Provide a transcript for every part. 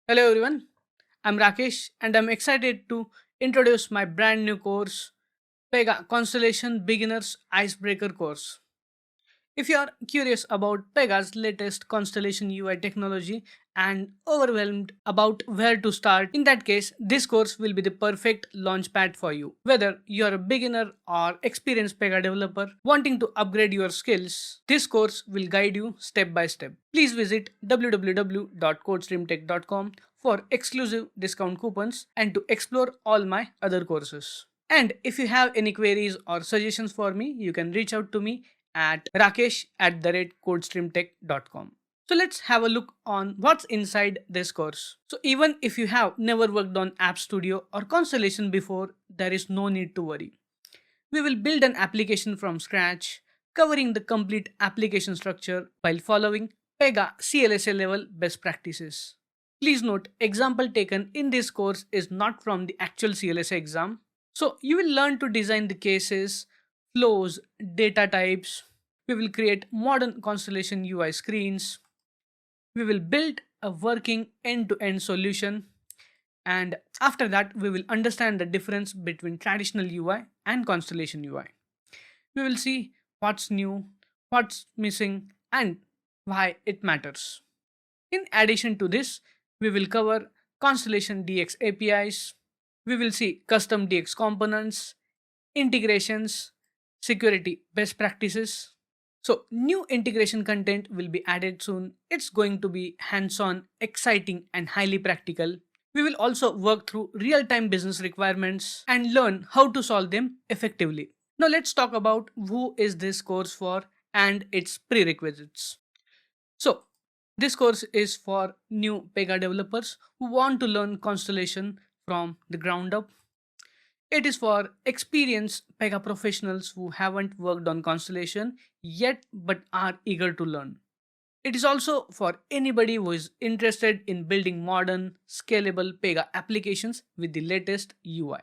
Hello everyone, I'm Rakesh and I'm excited to introduce my brand new course, Pega Constellation Beginners Icebreaker course. If you are curious about Pega's latest Constellation UI technology and overwhelmed about where to start, in that case, this course will be the perfect launchpad for you. Whether you are a beginner or experienced Pega developer wanting to upgrade your skills, this course will guide you step by step. Please visit www.codestreamtech.com for exclusive discount coupons and to explore all my other courses. And if you have any queries or suggestions for me, you can reach out to me at rakesh@codestreamtech.com. So let's have a look on what's inside this course. So even if you have never worked on App Studio or Constellation before, there is no need to worry. We will build an application from scratch, covering the complete application structure while following Pega CLSA level best practices. Please note, example taken in this course is not from the actual CLSA exam. So you will learn to design the cases, flows, data types. We will create modern Constellation UI screens. We will build a working end-to-end solution. And after that, we will understand the difference between traditional UI and Constellation UI. We will see what's new, what's missing, and why it matters. In addition to this, we will cover Constellation DX APIs. We will see custom DX components, integrations, security best practices. So, new integration content will be added soon. It's going to be hands on, exciting, and highly practical. We will also work through real time business requirements and learn how to solve them effectively. Now, let's talk about who is this course for and its prerequisites. So, this course is for new Pega developers who want to learn Constellation from the ground up. It is for experienced Pega professionals who haven't worked on Constellation yet but are eager to learn. It is also for anybody who is interested in building modern, scalable Pega applications with the latest UI.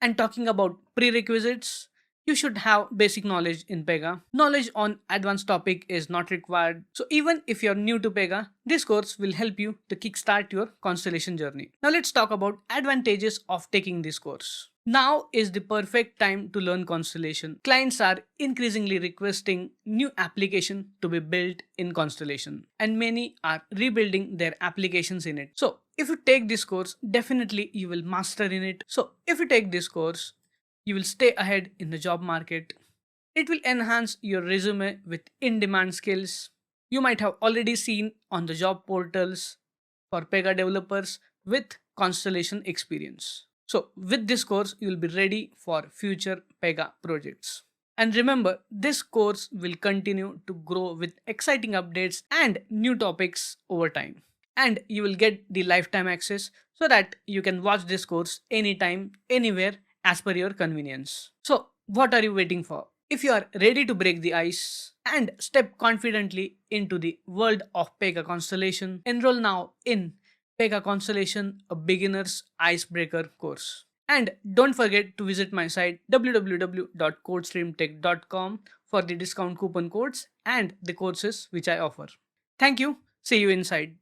And talking about prerequisites, you should have basic knowledge in Pega. Knowledge on advanced topic is not required. So even if you're new to Pega, this course will help you to kickstart your Constellation journey. Now let's talk about advantages of taking this course. Now is the perfect time to learn Constellation. Clients are increasingly requesting new application to be built in Constellation and many are rebuilding their applications in it. So if you take this course, definitely you will master in it. So if you take this course, you will stay ahead in the job market. It will enhance your resume with in-demand skills. You might have already seen on the job portals for Pega developers with Constellation experience. So with this course, you will be ready for future Pega projects. And remember, this course will continue to grow with exciting updates and new topics over time. And you will get the lifetime access so that you can watch this course anytime, anywhere as per your convenience. So, what are you waiting for? If you are ready to break the ice and step confidently into the world of Pega Constellation, enroll now in Pega Constellation, a beginner's icebreaker course. And don't forget to visit my site www.codestreamtech.com for the discount coupon codes and the courses which I offer. Thank you. See you inside.